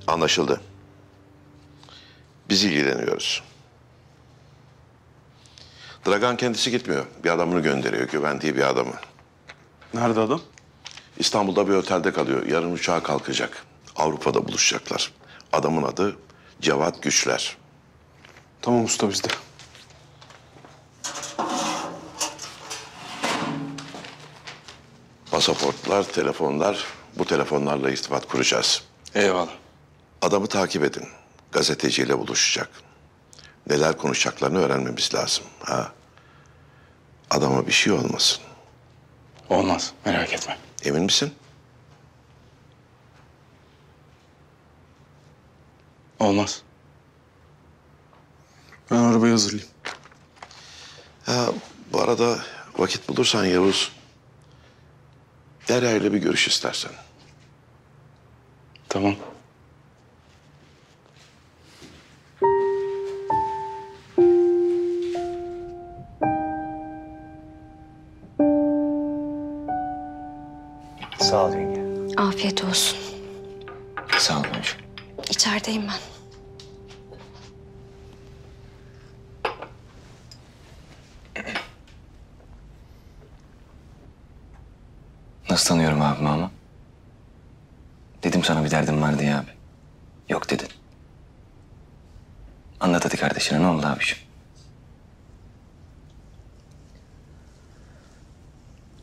Anlaşıldı. Biz ilgileniyoruz. Dragan kendisi gitmiyor. Bir adamını gönderiyor, güvendiği bir adamı. Nerede adam? İstanbul'da bir otelde kalıyor. Yarın uçağa kalkacak. Avrupa'da buluşacaklar. Adamın adı Cevat Güçler. Tamam usta bizde. Pasaportlar, telefonlar, bu telefonlarla irtibat kuracağız. Eyvallah. Adamı takip edin. Gazeteciyle buluşacak. Neler konuşacaklarını öğrenmemiz lazım. Adama bir şey olmasın. Olmaz, merak etme. Emin misin? Olmaz. Ben arabayı hazırlayayım. Bu arada vakit bulursan Yavuz, Derya ile bir görüş istersen. Tamam. Sağ ol yenge. Afiyet olsun. Sağ ol hocam. İçerideyim ben. Nasıl tanıyorum abimi ama? Dedim sana bir derdim var diye abi. Yok dedin. Anlat hadi kardeşine, ne oldu abiciğim?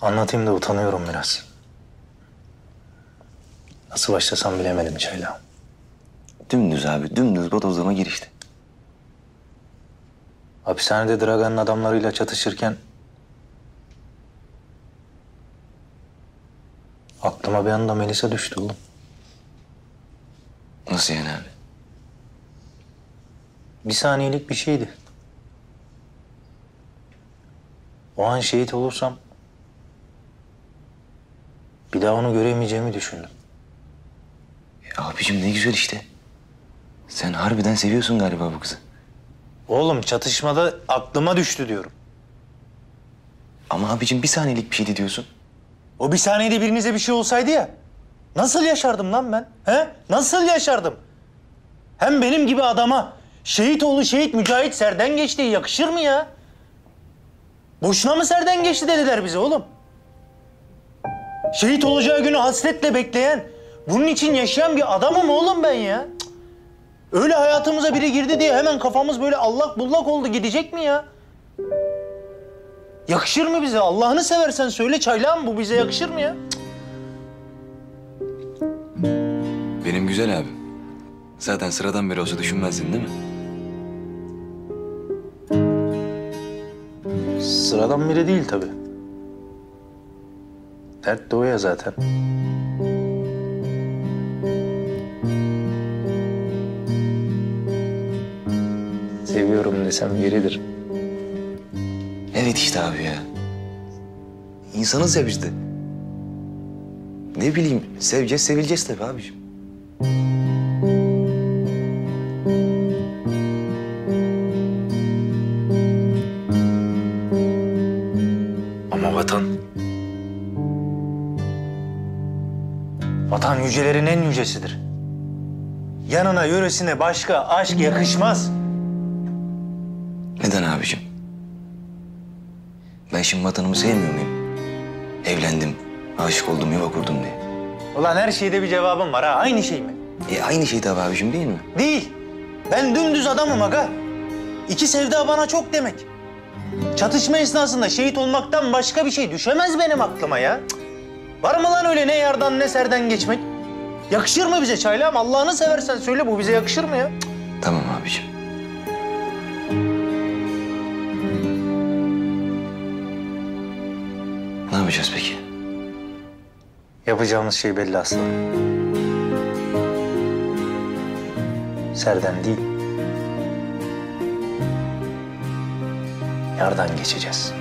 Anlatayım da utanıyorum biraz. Nasıl başlasam bilemedim Çayla. Dümdüz abi, dümdüz bodozlama gir işte. Hapishanede Dragan'ın adamlarıyla çatışırken... aklıma bir anda Melisa düştü oğlum. Nasıl yani abi? Bir saniyelik bir şeydi. O an şehit olursam... bir daha onu göremeyeceğimi düşündüm. Abicim ne güzel işte. Sen harbiden seviyorsun galiba bu kızı. Oğlum çatışmada aklıma düştü diyorum. Ama abicim bir saniyelik bir şeydi diyorsun. O bir saniyede birinize bir şey olsaydı ya... nasıl yaşardım lan ben? He? Nasıl yaşardım? Hem benim gibi adama şehit oğlu şehit Mücahit Serden geçti yakışır mı ya? Boşuna mı Serden geçti dediler bize oğlum? Şehit olacağı günü hasretle bekleyen, bunun için yaşayan bir adamım oğlum ben ya. Cık. Öyle hayatımıza biri girdi diye hemen kafamız böyle allak bullak oldu, gidecek mi ya? Yakışır mı bize? Allah'ını seversen söyle Çaylağım, bu bize yakışır mı ya? Cık. Benim güzel abim. Zaten sıradan biri olsa düşünmezdin değil mi? Sıradan biri değil tabii. Dert de o ya zaten. Seviyorum desem yeridir. Evet işte abi ya. İnsanı sev işte. Ne bileyim, seveceğiz, sevileceğiz tabii abiciğim. Ama vatan... vatan yücelerin en yücesidir. Yanına, yöresine başka aşk yakışmaz. Neden abiciğim? Ben şimdi vatanımı sevmiyor muyum? Evlendim, aşık oldum, yuva kurdum diye. Ulan her şeyde bir cevabım var ha. Aynı şey mi? Aynı şey tabii abiciğim değil mi? Değil. Ben dümdüz adamım aga. İki sevda bana çok demek. Çatışma esnasında şehit olmaktan başka bir şey düşemez benim aklıma ya. Cık. Var mı lan öyle ne yardan ne serden geçmek? Yakışır mı bize Çaylağım? Allah'ını seversen söyle, bu bize yakışır mı ya? Cık. Tamam abiciğim. Ne yapacağız peki? Yapacağımız şey belli aslanım. Serden değil. Yardan geçeceğiz.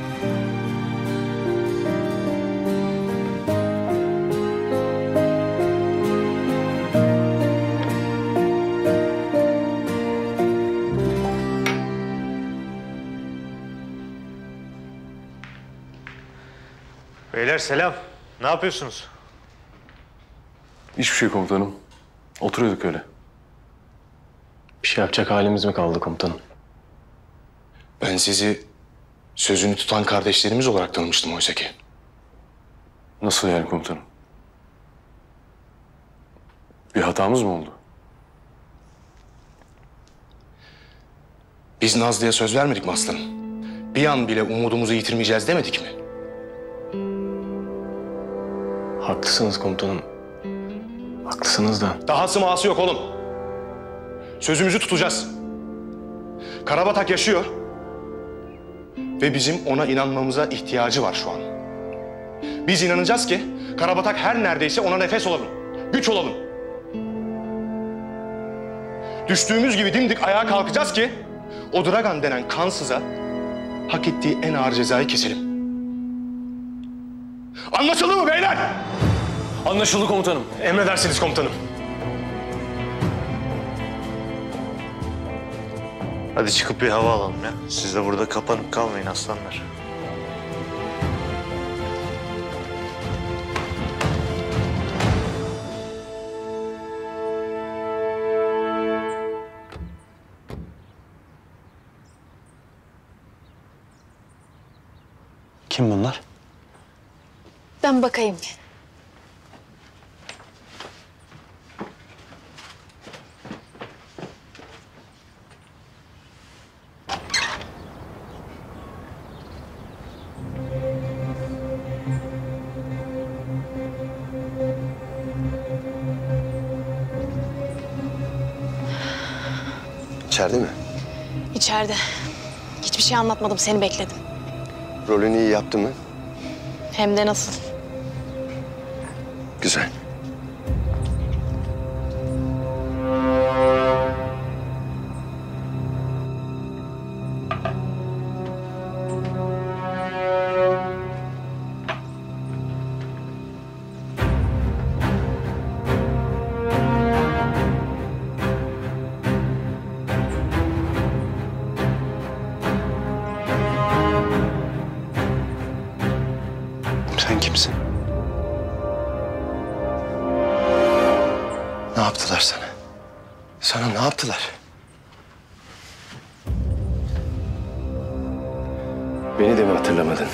Beyler selam. Ne yapıyorsunuz? Hiçbir şey komutanım. Oturuyorduk öyle. Bir şey yapacak halimiz mi kaldı komutanım? Ben sizi sözünü tutan kardeşlerimiz olarak tanımıştım oysa ki. Nasıl yani komutanım? Bir hatamız mı oldu? Biz Nazlı'ya söz vermedik mi aslanım? Bir an bile umudumuzu yitirmeyeceğiz demedik mi? Haklısınız komutanım. Haklısınız da. Dahası mahası yok oğlum. Sözümüzü tutacağız. Karabatak yaşıyor. Ve bizim ona inanmamıza ihtiyacı var şu an. Biz inanacağız ki Karabatak her neredeyse ona nefes olalım. Güç olalım. Düştüğümüz gibi dimdik ayağa kalkacağız ki o Dragan denen kansıza hak ettiği en ağır cezayı keselim. Anlaşıldı mı beyler? Anlaşıldı komutanım. Emredersiniz komutanım. Hadi çıkıp bir hava alalım ya. Siz de burada kapanıp kalmayın aslanlar. Kim bunlar? Ben bakayım. İçeride mi? İçeride. Hiçbir şey anlatmadım, seni bekledim. Rolünü iyi yaptı mı? Hem de nasıl? Güzel. Sen kimsin? Ne yaptılar sana? Sana ne yaptılar? Beni de mi hatırlamadın?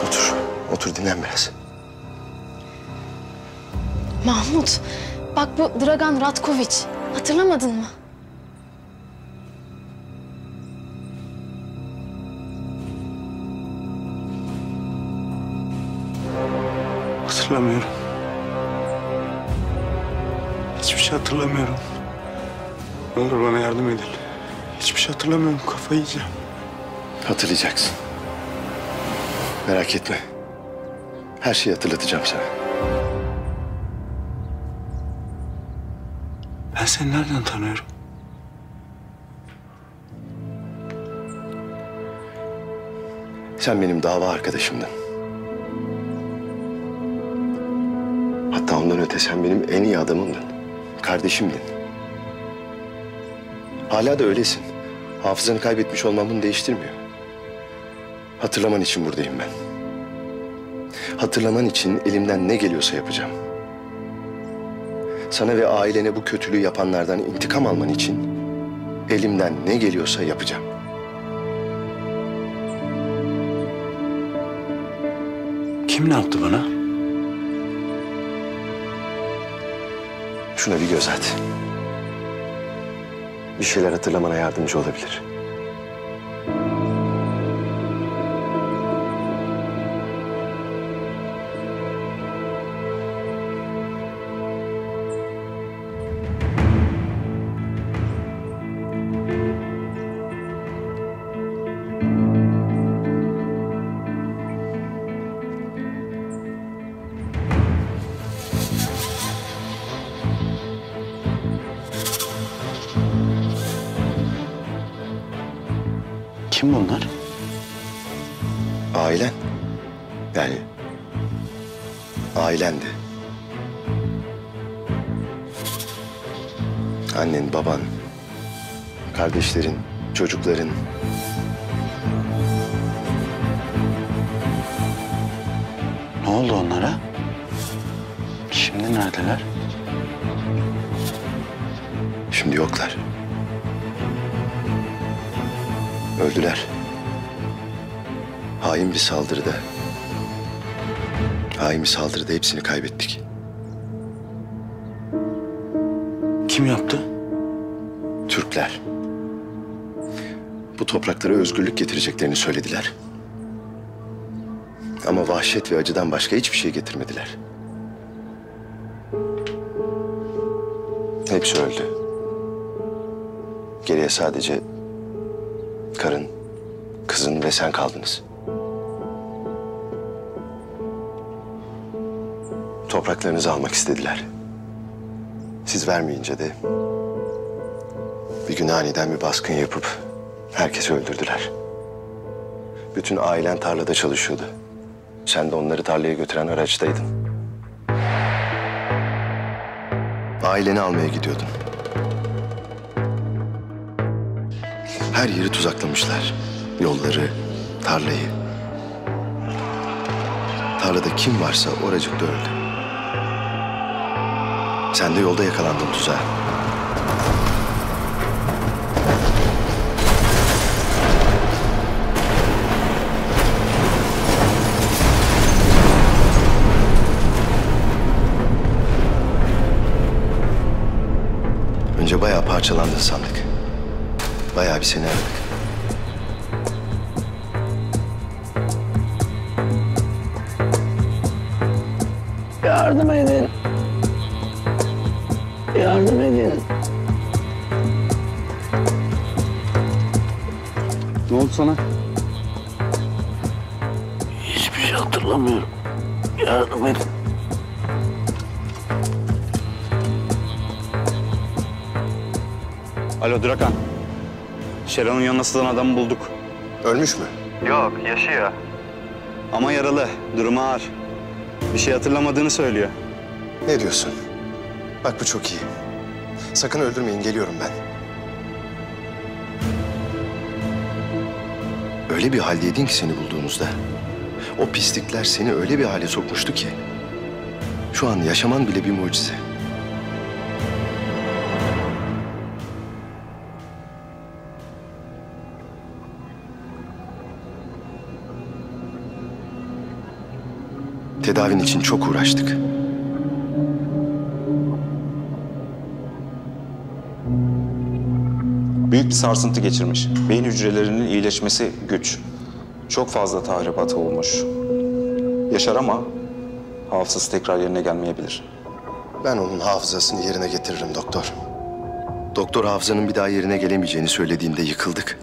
Otur, otur dinlen biraz. Mahmut, bak bu Dragan Ratkoviç. Hatırlamadın mı? Hatırlamıyorum. Hiçbir şey hatırlamıyorum. Ne olur bana yardım edin. Hiçbir şey hatırlamıyorum. Kafayı yiyeceğim. Hatırlayacaksın. Merak etme. Her şeyi hatırlatacağım sana. Ben seni nereden tanıyorum? Sen benim dava arkadaşımdın. Hatta ondan öte sen benim en iyi adamımdın. Kardeşimdin. Hala da öylesin. Hafızanı kaybetmiş olmam bunu değiştirmiyor. Hatırlaman için buradayım ben. Hatırlaman için elimden ne geliyorsa yapacağım. Sana ve ailene bu kötülüğü yapanlardan intikam alman için elimden ne geliyorsa yapacağım. Kim ne yaptı bana? Şuna bir göz at. Bir şeyler hatırlamana yardımcı olabilir. Kim bunlar? Ailen. Yani ailendi. Annen, baban, kardeşlerin, çocukların. Ne oldu onlara? Şimdi neredeler? Şimdi yoklar. Öldüler. Hain bir saldırıda. Hain bir saldırıda hepsini kaybettik. Kim yaptı? Türkler. Bu topraklara özgürlük getireceklerini söylediler. Ama vahşet ve acıdan başka hiçbir şey getirmediler. Hepsi öldü. Geriye sadece karın, kızın ve sen kaldınız. Topraklarınızı almak istediler. Siz vermeyince de bir gün aniden bir baskın yapıp herkesi öldürdüler. Bütün ailen tarlada çalışıyordu. Sen de onları tarlaya götüren araçtaydın. Aileni almaya gidiyordun. Her yeri tuzaklamışlar. Yolları, tarlayı. Tarlada kim varsa oracıkta öldü. Sen de yolda yakalandın tuzağa. Önce bayağı parçalandın sandık. Bayağı bir seni aradık. Yardım edin. Yardım edin. Ne oldu sana? Hiçbir şey hatırlamıyorum. Yardım edin. Alo Drakan. Şeron'un yanına sızan adamı bulduk. Ölmüş mü? Yok, yaşıyor. Ama yaralı. Durumu ağır. Bir şey hatırlamadığını söylüyor. Ne diyorsun? Bak bu çok iyi. Sakın öldürmeyin, geliyorum ben. Öyle bir haldeydin ki seni bulduğumuzda. O pislikler seni öyle bir hale sokmuştu ki. Şu an yaşaman bile bir mucize. Tedavin için çok uğraştık. Büyük bir sarsıntı geçirmiş. Beyin hücrelerinin iyileşmesi güç. Çok fazla tahribat olmuş. Yaşar ama hafızası tekrar yerine gelmeyebilir. Ben onun hafızasını yerine getiririm doktor. Doktor hafızanın bir daha yerine gelemeyeceğini söylediğinde yıkıldık.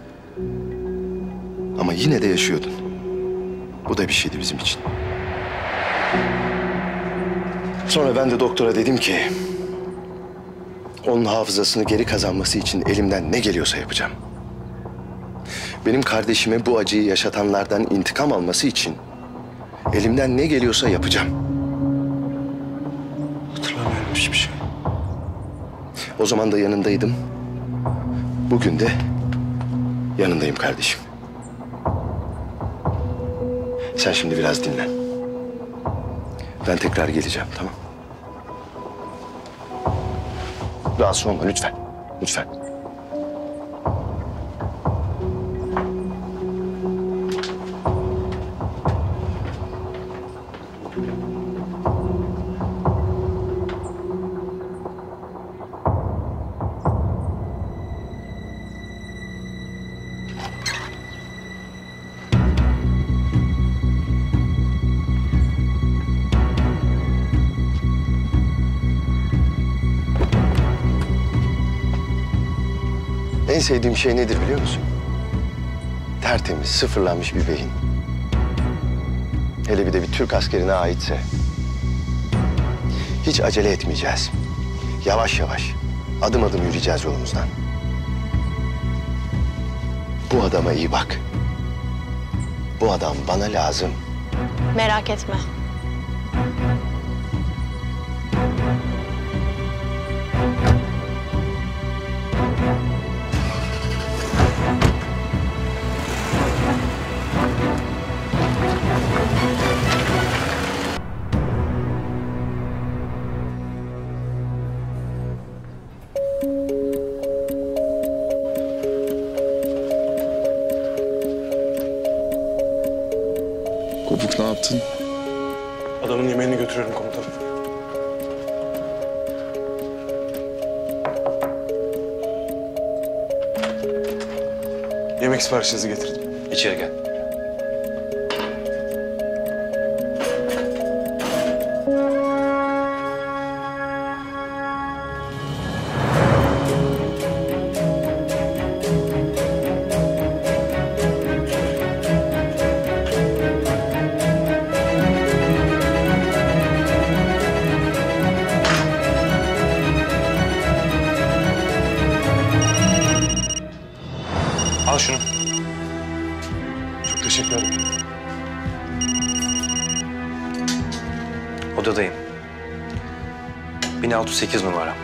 Ama yine de yaşıyordun. Bu da bir şeydi bizim için. Sonra ben de doktora dedim ki... onun hafızasını geri kazanması için elimden ne geliyorsa yapacağım. Benim kardeşime bu acıyı yaşatanlardan intikam alması için... elimden ne geliyorsa yapacağım. Hatırlamıyorum hiçbir şey. O zaman da yanındaydım. Bugün de yanındayım kardeşim. Sen şimdi biraz dinlen. Ben tekrar geleceğim, tamam? Rahatsız olma lütfen. Lütfen. En sevdiğim şey nedir biliyor musun? Tertemiz, sıfırlanmış bir beyin. Hele bir de bir Türk askerine aitse. Hiç acele etmeyeceğiz. Yavaş yavaş, adım adım yürüyeceğiz yolumuzdan. Bu adama iyi bak. Bu adam bana lazım. Merak etme. Adamın yemeğini götürüyorum komutanım. Yemek siparişinizi getirdim. İçeri gel. Al şunu. Çok teşekkür ederim. Odadayım. 1608 numara.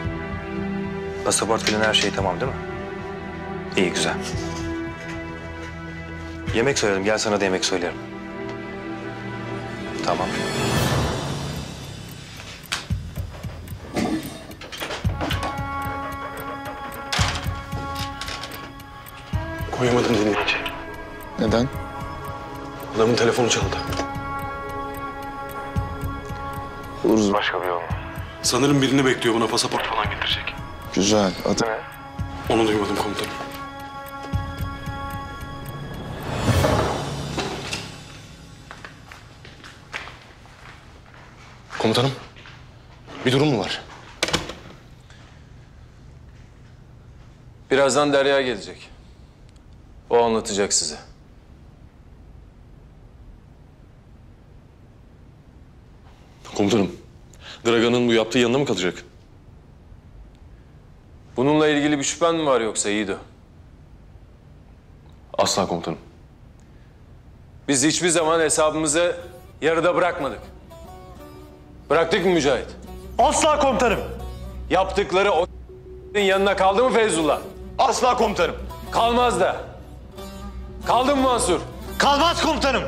Pasaport filan her şey tamam değil mi? İyi, güzel. Yemek söyledim. Gel sana da yemek söylerim. Tamam. Koyamadım dinleyici. Neden? Adamın telefonu çaldı. Buluruz. Başka bir yol mu? Sanırım birini bekliyor, buna pasaport falan getirecek. Güzel. Adı ne? Onu duymadım komutanım. Komutanım, bir durum mu var? Birazdan Derya gelecek. O anlatacak size. Komutanım, Dragan'ın bu yaptığı yanına mı kalacak? Bununla ilgili bir şüphen mi var yoksa Yiğido? Asla komutanım. Biz hiçbir zaman hesabımızı yarıda bırakmadık. Bıraktık mı Mücahit? Asla komutanım. Yaptıkları o yanına kaldı mı Feyzullah? Asla komutanım. Kalmaz da. Kaldı mı Mansur? Kalmaz komutanım.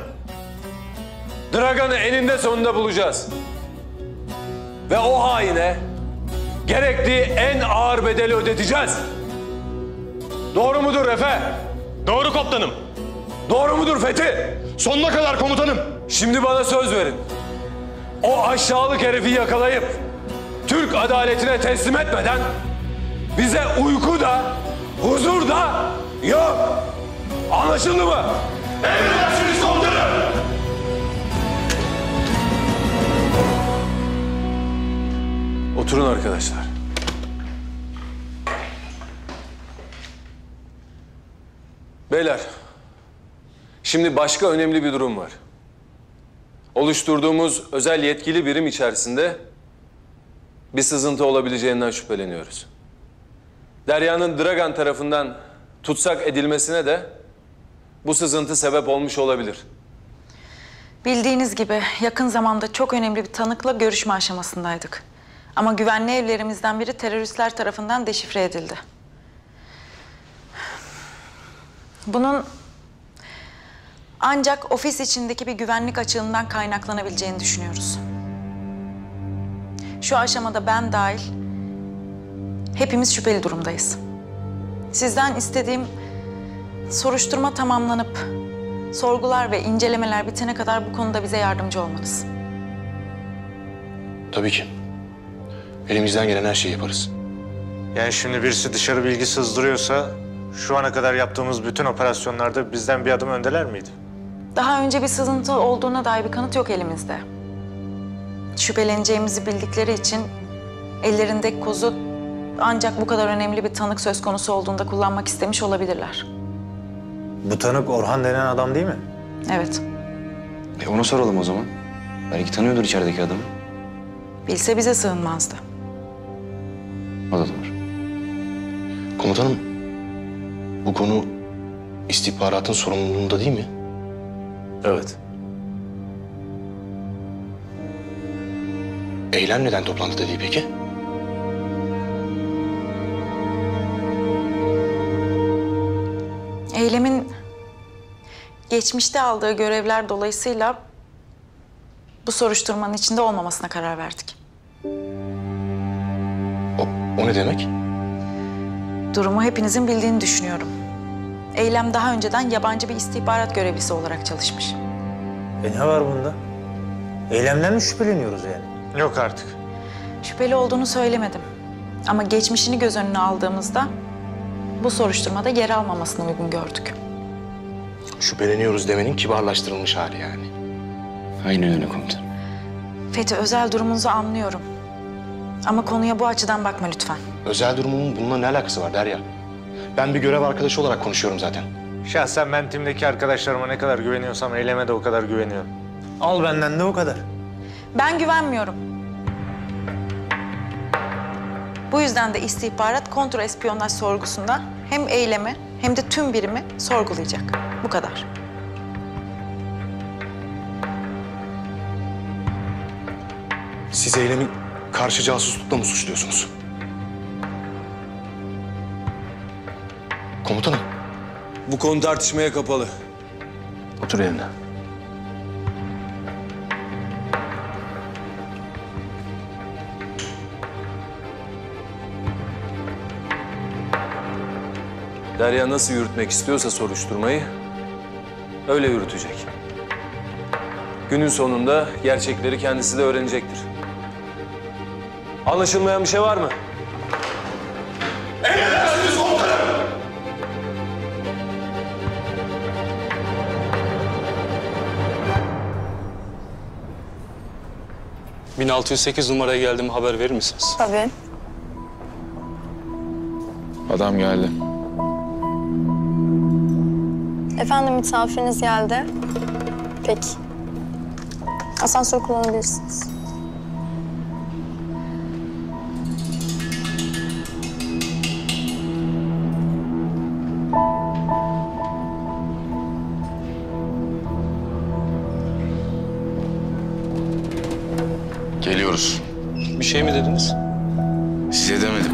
Dragan'ı eninde sonunda bulacağız. Ve o haine gerektiği en ağır bedeli ödeteceğiz. Doğru mudur Efe? Doğru komutanım. Doğru mudur Fethi? Sonuna kadar komutanım. Şimdi bana söz verin. O aşağılık herifi yakalayıp Türk adaletine teslim etmeden bize uyku da, huzur da yok. Anlaşıldı mı? Emredersiniz komutanım. Oturun arkadaşlar. Beyler, şimdi başka önemli bir durum var. Oluşturduğumuz özel yetkili birim içerisinde bir sızıntı olabileceğinden şüpheleniyoruz. Derya'nın Dragan tarafından tutsak edilmesine de bu sızıntı sebep olmuş olabilir. Bildiğiniz gibi yakın zamanda çok önemli bir tanıkla görüşme aşamasındaydık. Ama güvenli evlerimizden biri teröristler tarafından deşifre edildi. Bunun ancak ofis içindeki bir güvenlik açığından kaynaklanabileceğini düşünüyoruz. Şu aşamada ben dahil hepimiz şüpheli durumdayız. Sizden istediğim soruşturma tamamlanıp sorgular ve incelemeler bitene kadar bu konuda bize yardımcı olmanız. Tabii ki. Elimizden gelen her şeyi yaparız. Yani şimdi birisi dışarı bilgi sızdırıyorsa şu ana kadar yaptığımız bütün operasyonlarda bizden bir adım öndeler miydi? Daha önce bir sızıntı olduğuna dair bir kanıt yok elimizde. Şüpheleneceğimizi bildikleri için ellerindeki kozu ancak bu kadar önemli bir tanık söz konusu olduğunda kullanmak istemiş olabilirler. Bu tanık Orhan denen adam değil mi? Evet. Ona soralım o zaman. Belki tanıyordur içerideki adamı. Bilse bize sığınmazdı. O da doğru. Komutanım, bu konu istihbaratın sorumluluğunda değil mi? Evet. Eylem neden toplantıda değil peki? Eylem'in geçmişte aldığı görevler dolayısıyla bu soruşturmanın içinde olmamasına karar verdik. O ne demek? Durumu hepinizin bildiğini düşünüyorum. Eylem daha önceden yabancı bir istihbarat görevlisi olarak çalışmış. Ne var bunda? Eylemden mi şüpheleniyoruz yani? Yok artık. Şüpheli olduğunu söylemedim. Ama geçmişini göz önüne aldığımızda bu soruşturmada yer almamasını uygun gördük. Şüpheleniyoruz demenin kibarlaştırılmış hali yani. Aynen öyle komutanım. Fethi, özel durumunuzu anlıyorum. Ama konuya bu açıdan bakma lütfen. Özel durumun bununla ne alakası var Derya? Ben bir görev arkadaşı olarak konuşuyorum zaten. Şahsen ben timdeki arkadaşlarıma ne kadar güveniyorsam Eylem'e de o kadar güveniyorum. Al benden de o kadar. Ben güvenmiyorum. Bu yüzden de istihbarat kontrespiyonaj sorgusunda hem eylemi hem de tüm birimi sorgulayacak. Bu kadar. Siz eylemi karşı casuslukla mı suçluyorsunuz? Komutanım. Bu konu tartışmaya kapalı. Otur yerine. Derya nasıl yürütmek istiyorsa soruşturmayı öyle yürütecek. Günün sonunda gerçekleri kendisi de öğrenecektir. Anlaşılmayan bir şey var mı? Emredersiniz komutanım. 1608 numaraya geldim, haber verir misiniz? Tabii. Adam geldi. Efendim, misafiriniz geldi. Peki. Asansör kullanabilirsiniz. Geliyoruz. Bir şey mi dediniz? Size demedim.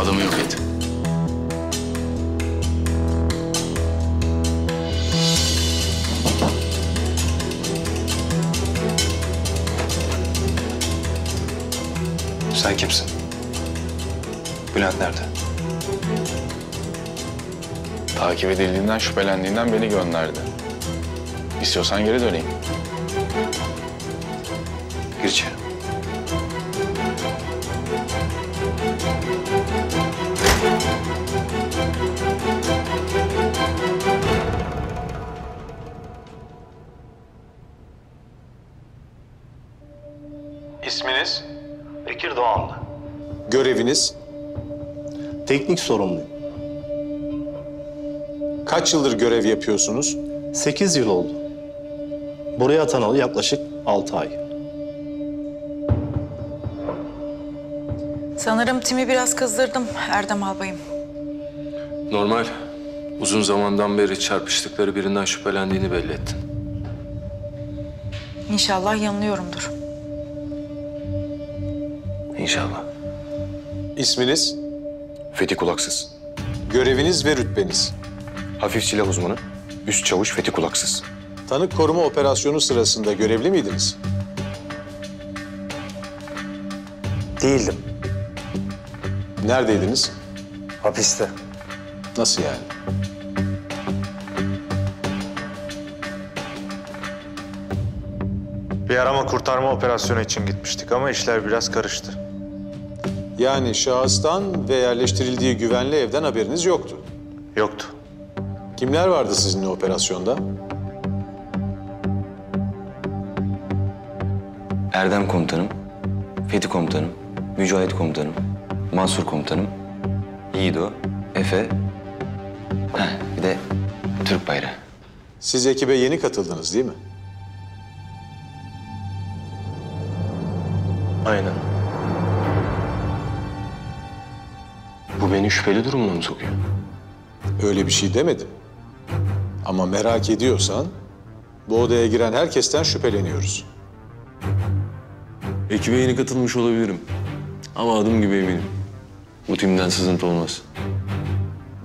Adamı yok et. Sen kimsin? Bülent nerede? Takip edildiğinden şüphelendiğinden beni gönderdi. İstiyorsan geri döneyim. Gir içeri. İsminiz? Bekir Doğanlı. Göreviniz? Teknik sorumluyum. Kaç yıldır görev yapıyorsunuz? 8 yıl oldu. Buraya atanalı yaklaşık 6 ay. Sanırım Tim'i biraz kızdırdım Erdem Albayım. Normal. Uzun zamandan beri çarpıştıkları birinden şüphelendiğini belli ettin. İnşallah yanılıyorumdur. İnşallah. İsminiz? Fethi Kulaksız. Göreviniz ve rütbeniz? Hafif silah uzmanı, üst çavuş Fethi Kulaksız. Tanık koruma operasyonu sırasında görevli miydiniz? Değildim. Neredeydiniz? Hapiste. Nasıl yani? Bir arama kurtarma operasyonu için gitmiştik ama işler biraz karıştı. Yani şahıstan ve yerleştirildiği güvenli evden haberiniz yoktu. Yoktu. Kimler vardı sizinle operasyonda? Erdem komutanım, Fethi komutanım, Mücahit komutanım, Mansur komutanım, Yiğido, Efe, bir de Türk bayrağı. Siz ekibe yeni katıldınız değil mi? Aynen. Bu beni şüpheli durumuna mı sokuyor? Öyle bir şey demedim. Ama merak ediyorsan bu odaya giren herkesten şüpheleniyoruz. Ekibe yeni katılmış olabilirim. Ama adım gibi eminim. Bu timden sızıntı olmaz.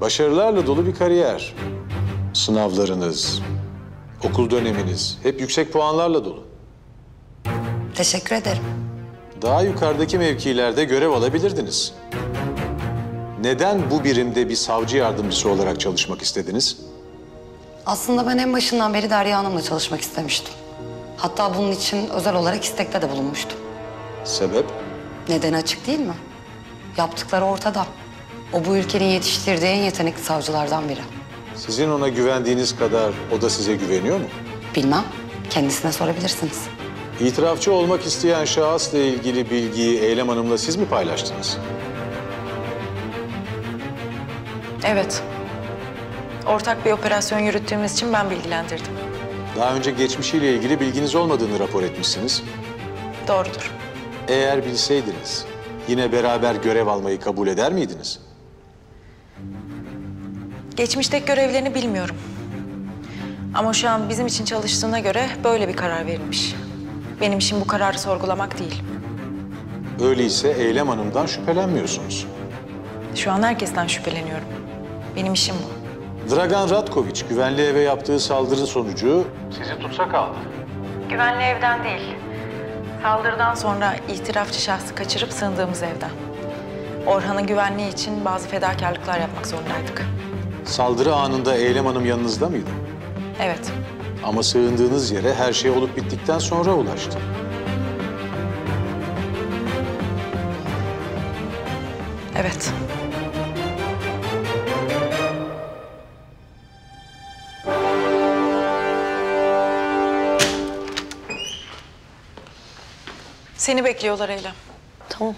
Başarılarla dolu bir kariyer. Sınavlarınız, okul döneminiz hep yüksek puanlarla dolu. Teşekkür ederim. Daha yukarıdaki mevkilerde görev alabilirdiniz. Neden bu birimde bir savcı yardımcısı olarak çalışmak istediniz? Aslında ben en başından beri Derya Hanım'la çalışmak istemiştim. Hatta bunun için özel olarak istekte de bulunmuştum. Sebep? Nedeni açık değil mi? Yaptıkları ortada. O bu ülkenin yetiştirdiği en yetenekli savcılardan biri. Sizin ona güvendiğiniz kadar o da size güveniyor mu? Bilmem. Kendisine sorabilirsiniz. İtirafçı olmak isteyen şahısla ilgili bilgiyi Eylem Hanım'la siz mi paylaştınız? Evet. Ortak bir operasyon yürüttüğümüz için ben bilgilendirdim. Daha önce geçmişiyle ilgili bilginiz olmadığını rapor etmişsiniz. Doğrudur. Eğer bilseydiniz yine beraber görev almayı kabul eder miydiniz? Geçmişteki görevlerini bilmiyorum. Ama şu an bizim için çalıştığına göre böyle bir karar verilmiş. Benim işim bu kararı sorgulamak değil. Öyleyse Eylem Hanım'dan şüphelenmiyorsunuz. Şu an herkesten şüpheleniyorum. Benim işim bu. Dragan Ratkoviç güvenli eve yaptığı saldırı sonucu sizi tutsak aldı. Güvenli evden değil. Saldırıdan sonra itirafçı şahsı kaçırıp sığındığımız evden. Orhan'ın güvenliği için bazı fedakarlıklar yapmak zorundaydık. Saldırı anında Eylem Hanım yanınızda mıydı? Evet. Ama sığındığınız yere her şey olup bittikten sonra ulaştı. Evet. Seni bekliyorlar Eylem. Tamam.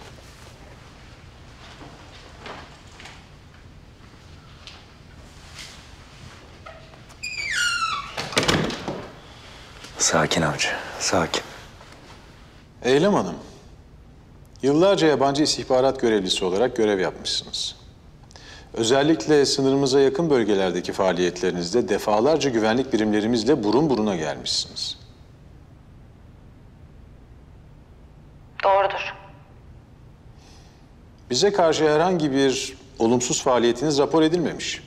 Sakin avcı, sakin. Eylem Hanım, yıllarca yabancı istihbarat görevlisi olarak görev yapmışsınız. Özellikle sınırımıza yakın bölgelerdeki faaliyetlerinizde defalarca güvenlik birimlerimizle burun buruna gelmişsiniz. Doğrudur. Bize karşı herhangi bir olumsuz faaliyetiniz rapor edilmemiş.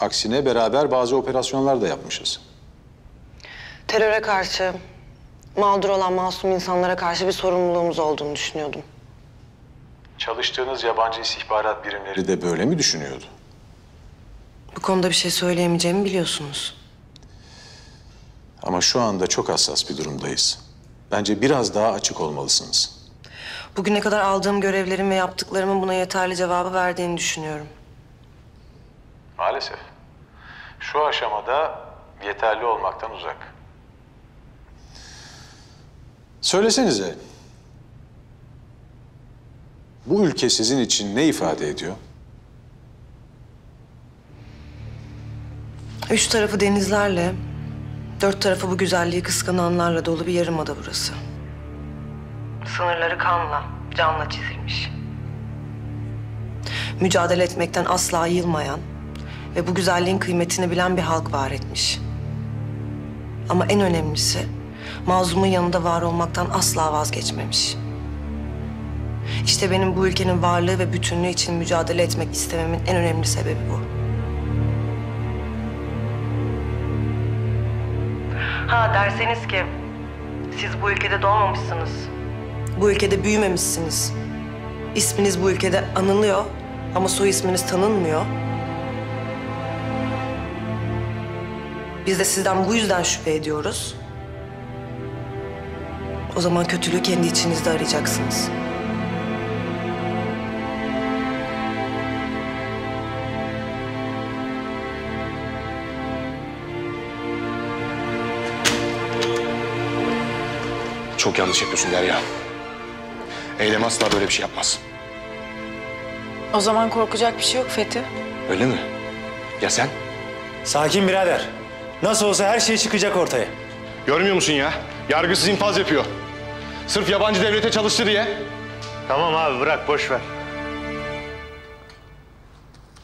Aksine beraber bazı operasyonlar da yapmışız. Teröre karşı, mağdur olan masum insanlara karşı bir sorumluluğumuz olduğunu düşünüyordum. Çalıştığınız yabancı istihbarat birimleri de böyle mi düşünüyordu? Bu konuda bir şey söyleyemeyeceğimi biliyorsunuz. Ama şu anda çok hassas bir durumdayız. Bence biraz daha açık olmalısınız. Bugüne kadar aldığım görevlerin ve yaptıklarımın buna yeterli cevabı verdiğini düşünüyorum. Maalesef. Şu aşamada yeterli olmaktan uzak. Söylesenize. Bu ülke sizin için ne ifade ediyor? Üç tarafı denizlerle, dört tarafı bu güzelliği kıskananlarla dolu bir yarımada burası. Sınırları kanla, canla çizilmiş. Mücadele etmekten asla yılmayan ve bu güzelliğin kıymetini bilen bir halk var etmiş. Ama en önemlisi, mazlumun yanında var olmaktan asla vazgeçmemiş. İşte benim bu ülkenin varlığı ve bütünlüğü için mücadele etmek istememin en önemli sebebi bu. Ha derseniz ki siz bu ülkede doğmamışsınız. Bu ülkede büyümemişsiniz. İsminiz bu ülkede anılıyor ama soy isminiz tanınmıyor. Biz de sizden bu yüzden şüphe ediyoruz. O zaman kötülüğü kendi içinizde arayacaksınız. Çok yanlış yapıyorsun Derya. Eylem asla böyle bir şey yapmaz. O zaman korkacak bir şey yok Fethi. Öyle mi? Ya sen? Sakin birader. Nasıl olsa her şey çıkacak ortaya. Görmüyor musun ya? Yargısız infaz yapıyor. Sırf yabancı devlete çalıştı diye. Tamam abi bırak boş ver.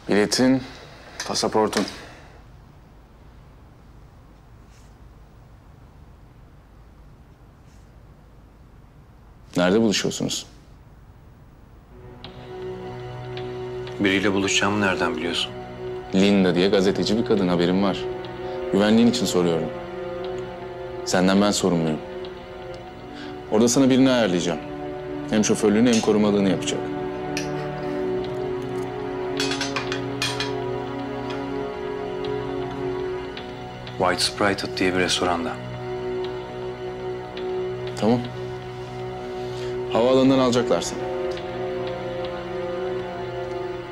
Biletin, pasaportun. Nerede buluşuyorsunuz? Biriyle buluşacağımı nereden biliyorsun? Linda diye gazeteci bir kadın, haberim var. Güvenliğin için soruyorum. Senden ben sorumluyum. Orada sana birini ayarlayacağım. Hem şoförlüğünü hem korumalığını yapacak. White Spirited diye bir restoranda. Tamam. Havaalanından alacaklar seni.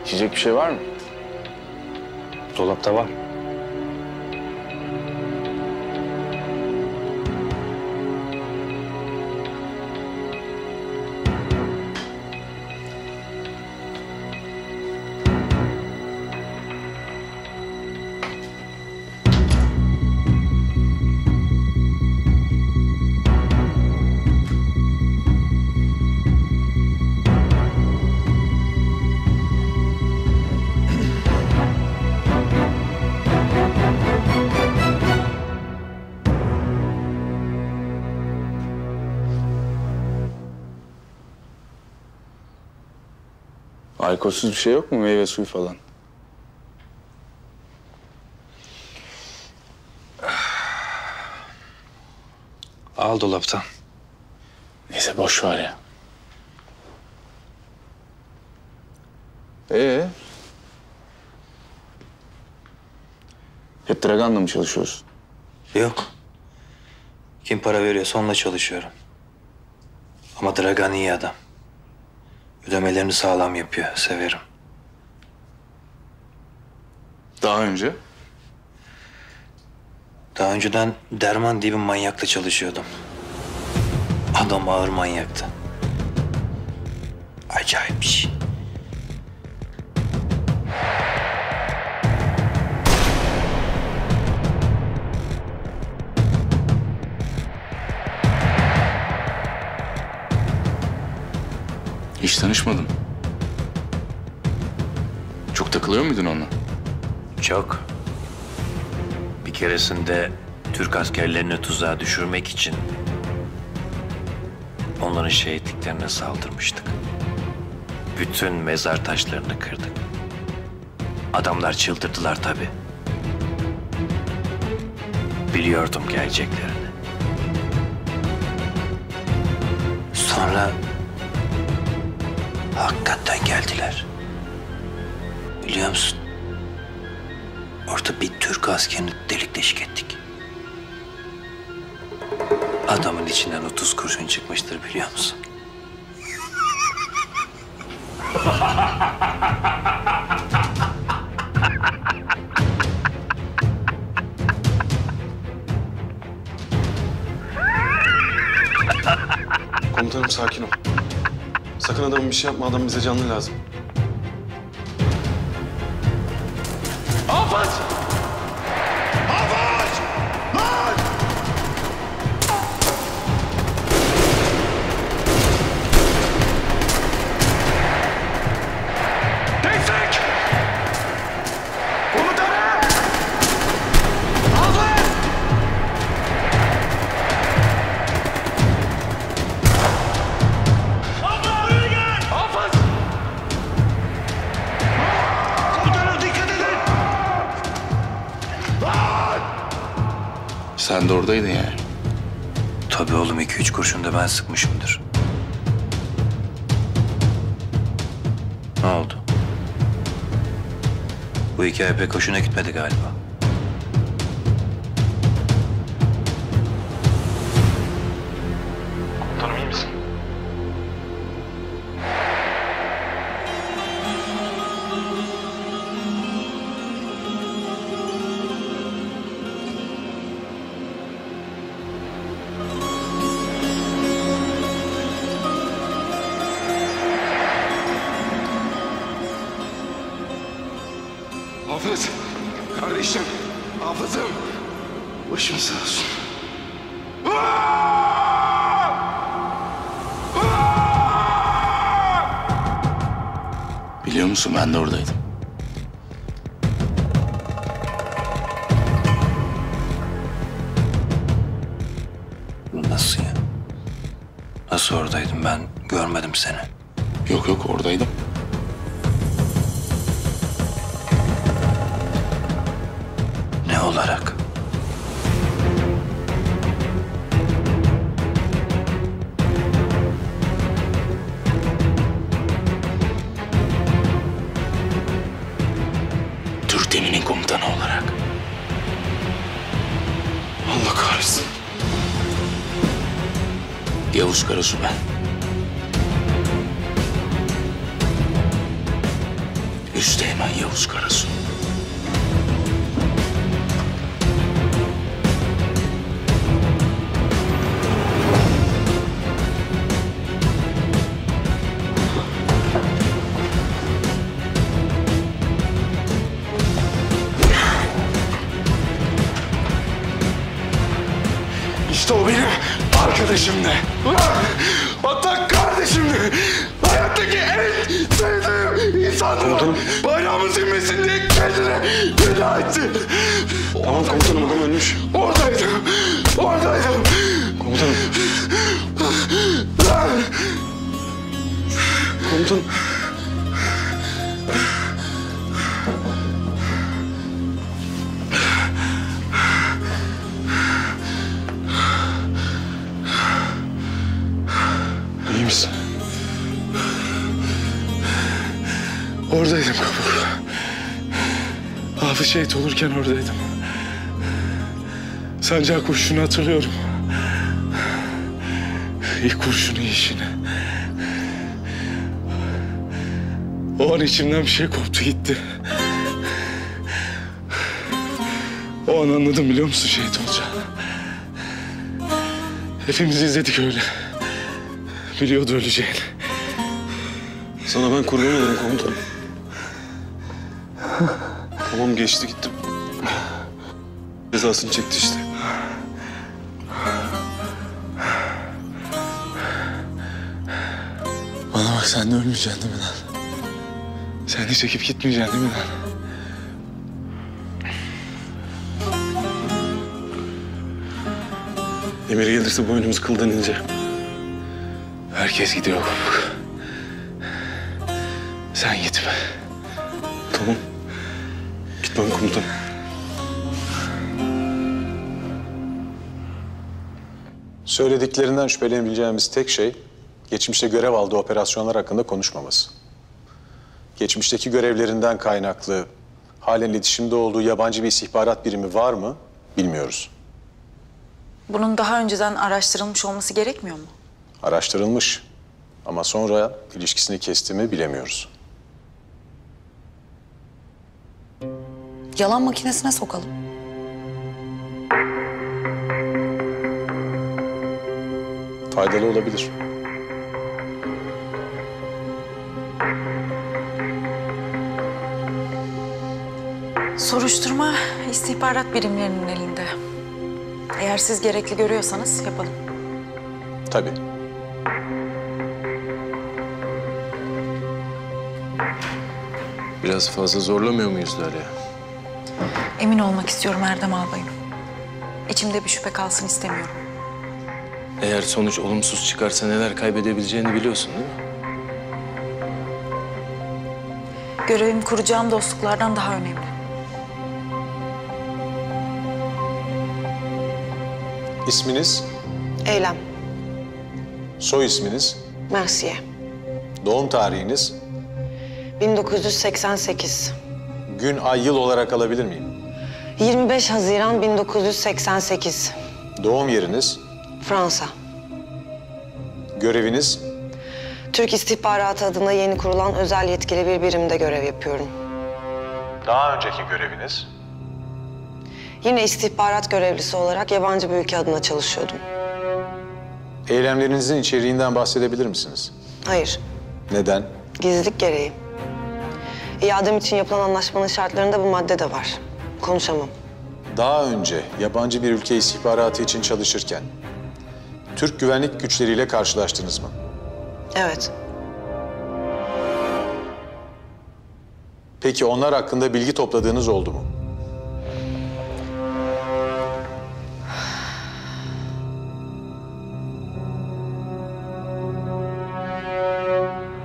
İçecek bir şey var mı? Dolapta var. Alkolsüz bir şey yok mu? Meyve suyu falan. Al dolaptan. Neyse boş ver ya. Hep Dragan'la mı çalışıyorsun? Yok. Kim para veriyorsa onunla çalışıyorum. Ama Dragan iyi adam. Ödemelerini sağlam yapıyor. Severim. Daha önce? Daha önceden Derman diye bir manyakla çalışıyordum. Adam ağır manyaktı. Acayip bir şey. Hiç tanışmadım. Çok takılıyor muydun onunla? Çok. Bir keresinde Türk askerlerini tuzağa düşürmek için onların şehitliklerine saldırmıştık. Bütün mezar taşlarını kırdık. Adamlar çıldırdılar tabii. Biliyordum geleceklerini. Sonra hakikaten geldiler. Biliyor musun? Orada bir Türk askerini delik deşik ettik. Adamın içinden 30 kurşun çıkmıştır biliyor musun? Komutanım sakin ol. Sakın adamın bir şey yapma. Adam bize canlı lazım. Hafız! Hafız! Lan! Destek! Komutanım! Hafız! Hafız! Buraya gel! Hafız! Komutanım dikkat edin! Sen de oradaydın yani. Tabii oğlum 2-3 kurşun da ben sıkmışımdır. Ne oldu? Bu hikaye pek hoşuna gitmedi galiba. Komutanım iyi misin? Hafız! Kardeşim! Hafızım! Başın sağ olsun. Biliyor musun ben de oradaydım. Nasıl ya? Nasıl oradaydım ben? Görmedim seni. Yok yok oradaydım. Ne olarak? Türk Temi'nin komutanı olarak. Allah kahretsin. Yavuz Karasu ben. Üsteğmen Yavuz Karasu. İşte o benim arkadaşımdı. Hatta kardeşimdi. Hayattaki en sevdiğim insandı. Bayrağımız inmesin diye kendine feda etti. Tamam komutanım, adam ölmüş. Oradaydım. Oradaydım. Komutanım. Komutanım. İyi misin? Oradaydım Kabuk. Hafız şehit olurken oradaydım. Sancak kurşunu hatırlıyorum. İlk kurşunu yiyişini. O an içimden bir şey koptu gitti. O an anladım biliyor musun şehit olacağını. Hepimiz izledik öyle. Biliyordu öleceğini. Sana ben kurban olurum komutanım. Tamam geçti gitti. Cezasını çekti işte. Bana bak sen de ölmeyeceksin değil mi lan? Sen de çekip gitmeyeceksin değil mi lan? Emir gelirse boynumuz kıldan ince. Herkes gidiyor Kabuk. Sen gitme. Tamam. Gitmem komutanım. Söylediklerinden şüphelenebileceğimiz tek şey, geçmişte görev aldığı operasyonlar hakkında konuşmaması. Geçmişteki görevlerinden kaynaklı, halen iletişimde olduğu yabancı bir istihbarat birimi var mı bilmiyoruz. Bunun daha önceden araştırılmış olması gerekmiyor mu? Araştırılmış ama sonra ilişkisini kesti mi bilemiyoruz. Yalan makinesine sokalım. Faydalı olabilir. Soruşturma istihbarat birimlerinin elinde. Eğer siz gerekli görüyorsanız yapalım. Tabii. Biraz fazla zorlamıyor muyuz Derya? Emin olmak istiyorum Erdem Albayım. İçimde bir şüphe kalsın istemiyorum. Eğer sonuç olumsuz çıkarsa neler kaybedebileceğini biliyorsun değil mi? Görevim kuracağım dostluklardan daha önemli. İsminiz, Eylem. soy isminiz, Mersiye. doğum tarihiniz, 1988. gün, ay, yıl olarak alabilir miyim? 25 Haziran 1988. Doğum yeriniz, Fransa. göreviniz, Türk İstihbaratı adına yeni kurulan özel yetkili bir birimde görev yapıyorum. daha önceki göreviniz, Yine istihbarat görevlisi olarak yabancı bir ülke adına çalışıyordum. eylemlerinizin içeriğinden bahsedebilir misiniz? Hayır, Neden? gizlilik gereği. İadem için yapılan anlaşmanın şartlarında bu madde de var. Konuşamam. Daha önce yabancı bir ülke istihbaratı için çalışırken Türk güvenlik güçleriyle karşılaştınız mı? Evet. Peki onlar hakkında bilgi topladığınız oldu mu?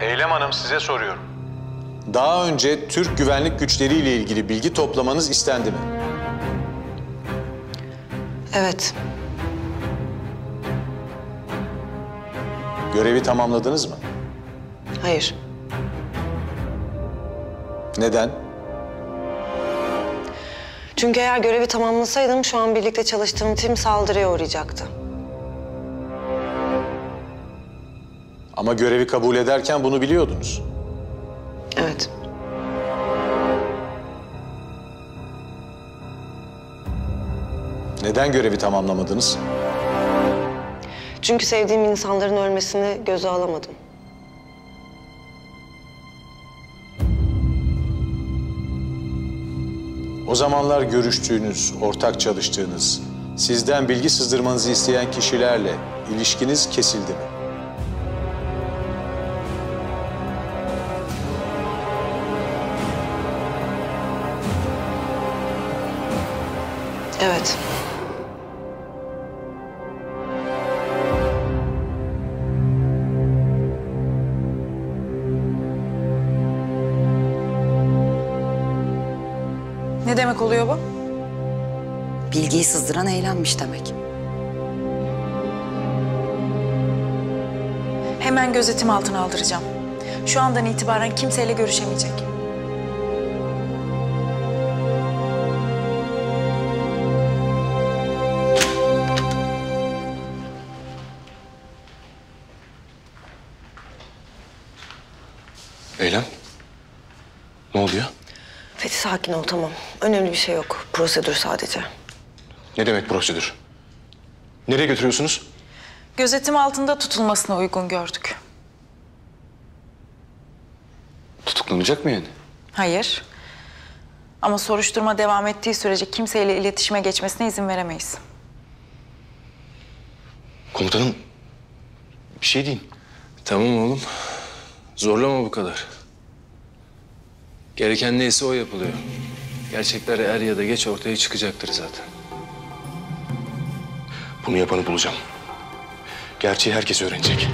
Eylem Hanım, size soruyorum. Daha önce Türk güvenlik güçleriyle ilgili bilgi toplamanız istendi mi? Evet. Görevi tamamladınız mı? Hayır. Neden? Çünkü eğer görevi tamamlasaydım şu an birlikte çalıştığım tim saldırıya uğrayacaktı. Ama görevi kabul ederken bunu biliyordunuz. Evet. Neden görevi tamamlamadınız? Çünkü sevdiğim insanların ölmesini göze alamadım. O zamanlar görüştüğünüz, ortak çalıştığınız, sizden bilgi sızdırmanızı isteyen kişilerle ilişkiniz kesildi mi? Evet. Ne demek oluyor bu? Bilgiyi sızdıran eğlenmiş demek. Hemen gözetim altına aldıracağım. Şu andan itibaren kimseyle görüşemeyecek. Eylem. Ne oluyor? Fethi sakin ol tamam. Önemli bir şey yok. Prosedür sadece. Ne demek prosedür? Nereye götürüyorsunuz? Gözetim altında tutulmasına uygun gördük. Tutuklanacak mı yani? Hayır. Ama soruşturma devam ettiği sürece kimseyle iletişime geçmesine izin veremeyiz. Komutanım, bir şey deyin. Tamam oğlum. Zorlama bu kadar. Gereken neyse o yapılıyor. Gerçekler er ya da geç ortaya çıkacaktır zaten. Bunu yapanı bulacağım. Gerçeği herkes öğrenecek.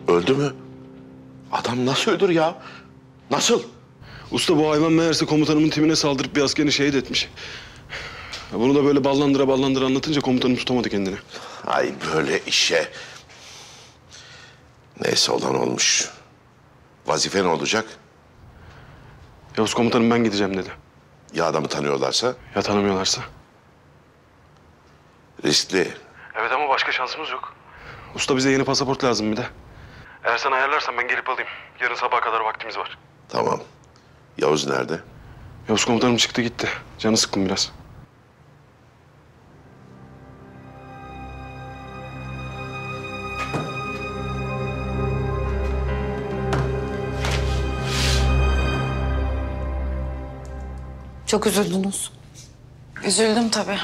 Öldü mü? Adam nasıl öldür ya? Nasıl? Usta bu hayvan meğerse komutanımın timine saldırıp bir askerini şehit etmiş. Bunu da böyle ballandıra anlatınca komutanım tutamadı kendini. Ay böyle işe. Neyse olan olmuş. Vazife ne olacak? Yavuz komutanım ben gideceğim dedi. Ya adamı tanıyorlarsa? Ya tanımıyorlarsa? Riskli. Evet ama başka şansımız yok. Usta bize yeni pasaport lazım bir de. Eğer sen ayarlarsan ben gelip alayım. Yarın sabaha kadar vaktimiz var. Tamam. Yavuz nerede? Yavuz komutanım çıktı gitti. Canı sıkkın biraz. Çok üzüldünüz. Üzüldüm tabii.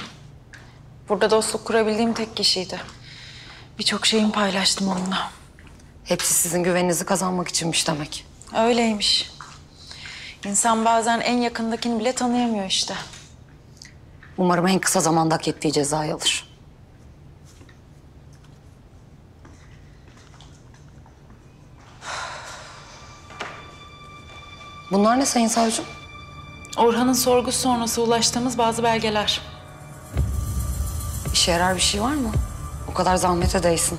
Burada dostluk kurabildiğim tek kişiydi. Birçok şeyimi paylaştım onunla. Hepsi sizin güveninizi kazanmak içinmiş demek. Öyleymiş. İnsan bazen en yakındakini bile tanıyamıyor işte. Umarım en kısa zamanda hak ettiği cezayı alır. Bunlar ne Sayın Savcım? Orhan'ın sorgusu sonrası ulaştığımız bazı belgeler. İşe yarar bir şey var mı? O kadar zahmete değsin.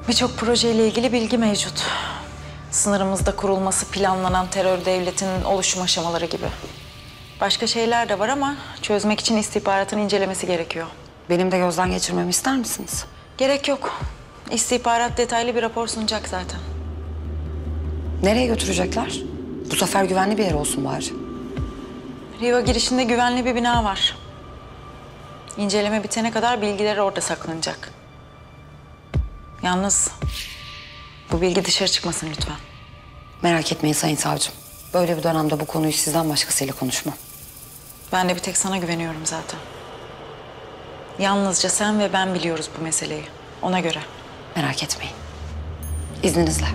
Birçok projeyle ilgili bilgi mevcut. Sınırımızda kurulması planlanan terör devletinin oluşum aşamaları gibi. Başka şeyler de var ama çözmek için istihbaratın incelemesi gerekiyor. Benim de gözden geçirmemi ister misiniz? Gerek yok. İstihbarat detaylı bir rapor sunacak zaten. Nereye götürecekler? Bu sefer güvenli bir yer olsun bari. Riva girişinde güvenli bir bina var. İnceleme bitene kadar bilgiler orada saklanacak. Yalnız bu bilgi dışarı çıkmasın lütfen. Merak etmeyin Sayın Savcım. Böyle bir dönemde bu konuyu sizden başkasıyla konuşmam. Ben de bir tek sana güveniyorum zaten. Yalnızca sen ve ben biliyoruz bu meseleyi. Ona göre. Merak etmeyin. İzninizle.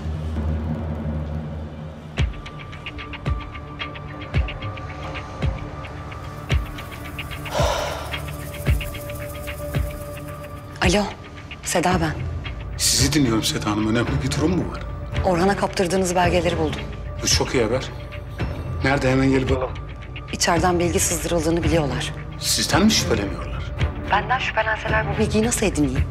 Alo, Seda ben. Sizi dinliyorum Seda Hanım. Önemli bir durum mu var? Orhan'a kaptırdığınız belgeleri buldum. Bu çok iyi haber. Nerede hemen gelip alalım. İçeriden bilgi sızdırıldığını biliyorlar. Sizden mi şüpheleniyorlar? Benden şüphelenseler bu bilgiyi nasıl edineyim?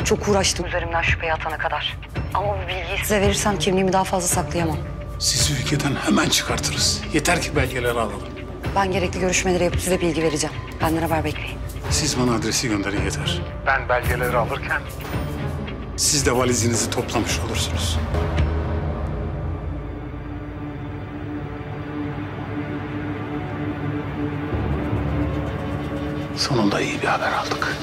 Çok uğraştım üzerimden şüpheyi atana kadar. Ama bu bilgiyi size verirsem kimliğimi daha fazla saklayamam. Sizi ülkeden hemen çıkartırız. Yeter ki belgeleri alalım. Ben gerekli görüşmeleri yapıp size bilgi vereceğim. Benden haber bekleyin. Siz bana adresi gönderin yeter. Ben belgeleri alırken siz de valizinizi toplamış olursunuz. Sonunda iyi bir haber aldık.